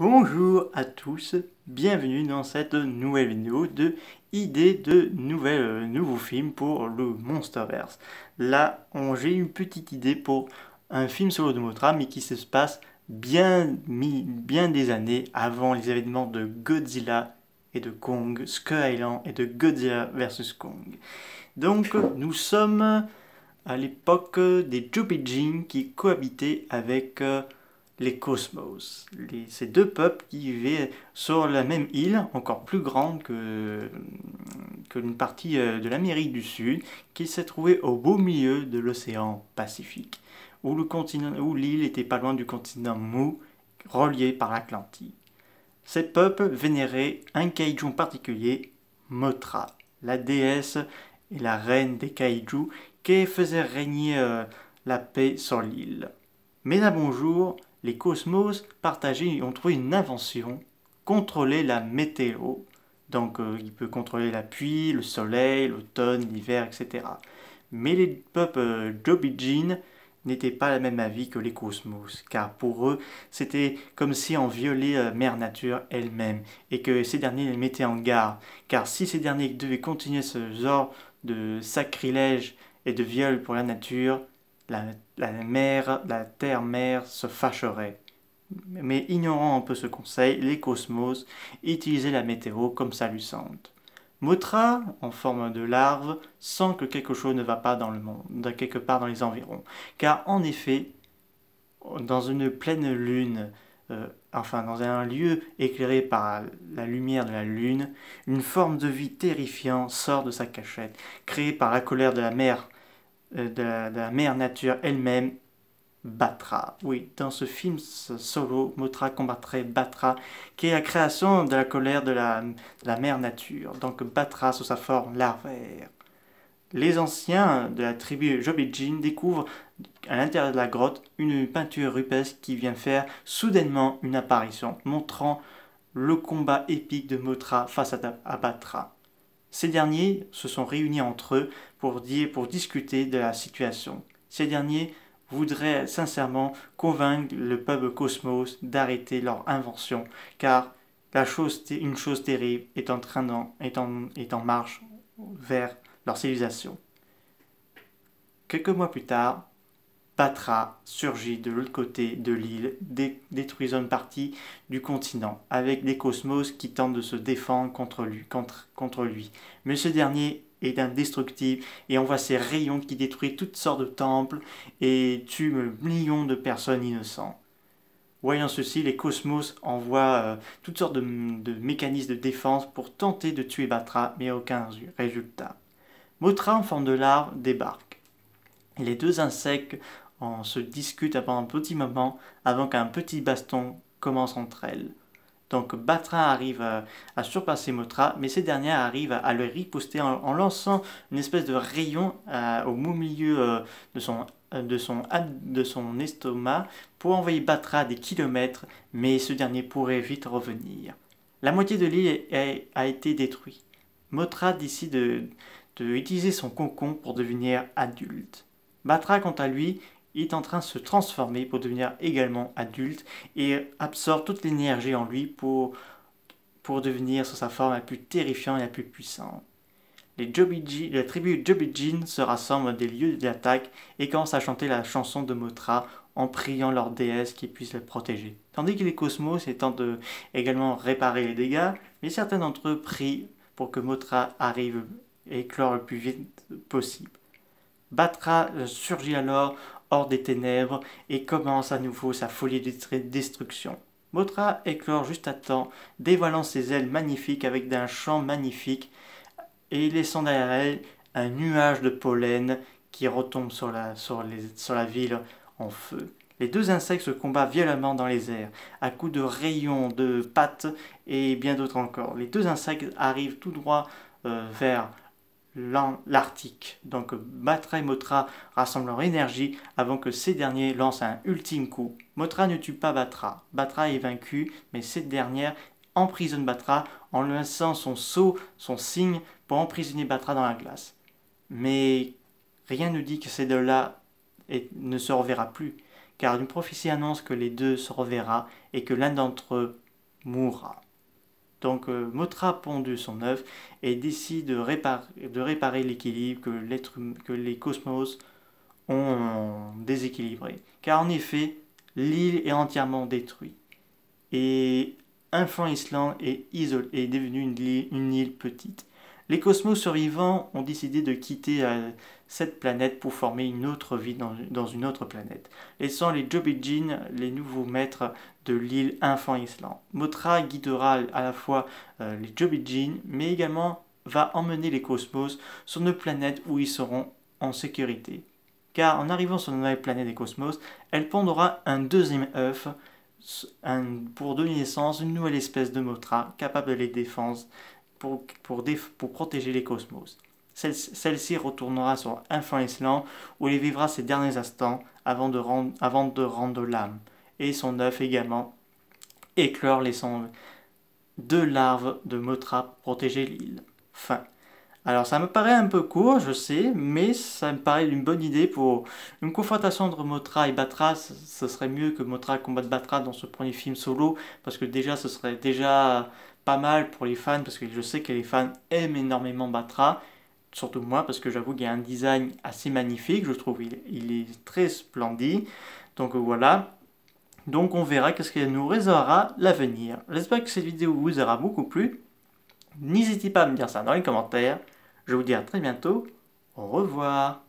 Bonjour à tous, bienvenue dans cette nouvelle vidéo de idées de nouveaux films pour le Monsterverse. Là, j'ai une petite idée pour un film solo de Mothra, mais qui se passe bien des années avant les événements de Godzilla et de Kong, Skull Island et de Godzilla vs Kong. Donc, nous sommes à l'époque des Jobijin qui cohabitaient avec les Cosmos. Ces deux peuples qui vivaient sur la même île, encore plus grande que une partie de l'Amérique du Sud, qui s'est trouvée au beau milieu de l'océan Pacifique, où l'île était pas loin du continent Mu, relié par l'Atlantique. Ces peuples vénéraient un kaiju en particulier, Mothra, la déesse et la reine des kaiju, qui faisait régner la paix sur l'île. Mais un bonjour, les Cosmos partagés ont trouvé une invention, contrôler la météo. Donc il peut contrôler la pluie, le soleil, l'automne, l'hiver, etc. Mais les peuples Jobijin n'étaient pas la même avis que les Cosmos, car pour eux, c'était comme si on violait Mère Nature elle-même, et que ces derniers les mettaient en garde, car si ces derniers devaient continuer ce genre de sacrilège et de viol pour la nature, la terre-mère se fâcherait. Mais ignorant un peu ce conseil, les Cosmos utilisaient la météo comme salissante. Mothra, en forme de larve, sent que quelque chose ne va pas dans le monde, quelque part dans les environs. Car en effet, dans une pleine lune, dans un lieu éclairé par la lumière de la lune, une forme de vie terrifiante sort de sa cachette, créée par la colère de la mère, de la mère nature elle-même, Batra. Oui, dans ce film solo, Mothra combattrait Batra, qui est la création de la colère de la mère nature. Donc Batra sous sa forme larvaire. Les anciens de la tribu Jobijin découvrent à l'intérieur de la grotte une peinture rupestre qui vient faire soudainement une apparition, montrant le combat épique de Mothra face à Batra. Ces derniers se sont réunis entre eux pour discuter de la situation. Ces derniers voudraient sincèrement convaincre le peuple Cosmos d'arrêter leur invention, car une chose terrible est en marche vers leur civilisation. Quelques mois plus tard, Batra surgit de l'autre côté de l'île, détruisant une partie du continent, avec des Cosmos qui tentent de se défendre contre lui. Mais ce dernier est indestructible et envoie ses rayons qui détruisent toutes sortes de temples et tuent millions de personnes innocentes. Voyant ceci, les Cosmos envoient toutes sortes de mécanismes de défense pour tenter de tuer Batra, mais aucun résultat. Mothra, en forme de larve, débarque. Et les deux insectes se discutent pendant un petit moment avant qu'un petit baston commence entre elles. Donc Batra arrive à surpasser Mothra, mais ces dernières arrivent à le riposter en lançant une espèce de rayon au milieu de son estomac pour envoyer Batra des kilomètres, mais ce dernier pourrait vite revenir. La moitié de l'île a été détruite. Mothra décide de utiliser son cocon pour devenir adulte. Batra, quant à lui, est en train de se transformer pour devenir également adulte et absorbe toute l'énergie en lui pour devenir sur sa forme la plus terrifiante et la plus puissante. La tribu Jobijin se rassemble des lieux d'attaque et commence à chanter la chanson de Mothra en priant leur déesse qui puisse les protéger. Tandis que les Cosmos tentent également réparer les dégâts, mais certains d'entre eux prient pour que Mothra arrive et éclore le plus vite possible. Batra surgit alors hors des ténèbres et commence à nouveau sa folie de destruction. Mothra éclore juste à temps, dévoilant ses ailes magnifiques avec un chant magnifique et laissant derrière elle un nuage de pollen qui retombe sur la ville en feu. Les deux insectes se combattent violemment dans les airs, à coups de rayons, de pattes et bien d'autres encore. Les deux insectes arrivent tout droit vers l'Arctique. Donc Batra et Mothra rassemblent leur énergie avant que ces derniers lancent un ultime coup. Mothra ne tue pas Batra. Batra est vaincu, mais cette dernière emprisonne Batra en lui laissant son sceau, son signe, pour emprisonner Batra dans la glace. Mais rien ne dit que ces deux-là ne se reverra plus, car une prophétie annonce que les deux se reverra et que l'un d'entre eux mourra. Donc Mothra pond de son œuf et décide de réparer l'équilibre que les cosmos ont déséquilibré. Car en effet, l'île est entièrement détruite. Et Infant Island est devenue une île petite. Les cosmos survivants ont décidé de quitter cette planète pour former une autre vie dans une autre planète, laissant les Jobijin les nouveaux maîtres de l'île Infant Island. Mothra guidera à la fois les Jobijin, mais également va emmener les cosmos sur une planète où ils seront en sécurité. Car en arrivant sur la nouvelle planète des cosmos, elle pondra un deuxième œuf pour donner naissance à une nouvelle espèce de Mothra capable de les défendre pour protéger les cosmos. Celle-ci retournera sur Infant Island où elle vivra ses derniers instants avant de rendre l'âme. Et son œuf également éclore laissant deux larves de Mothra pour protéger l'île. Fin. Alors ça me paraît un peu court, je sais, mais ça me paraît une bonne idée pour une confrontation entre Mothra et Batra. Ce serait mieux que Mothra combatte Batra dans ce premier film solo, parce que déjà ce serait déjà pas mal pour les fans, parce que je sais que les fans aiment énormément Batra, surtout moi, parce que j'avoue qu'il y a un design assez magnifique, je trouve il est très splendide. Donc voilà. Donc on verra qu'est-ce qu'elle nous réservera l'avenir. J'espère que cette vidéo vous aura beaucoup plu. N'hésitez pas à me dire ça dans les commentaires. Je vous dis à très bientôt. Au revoir.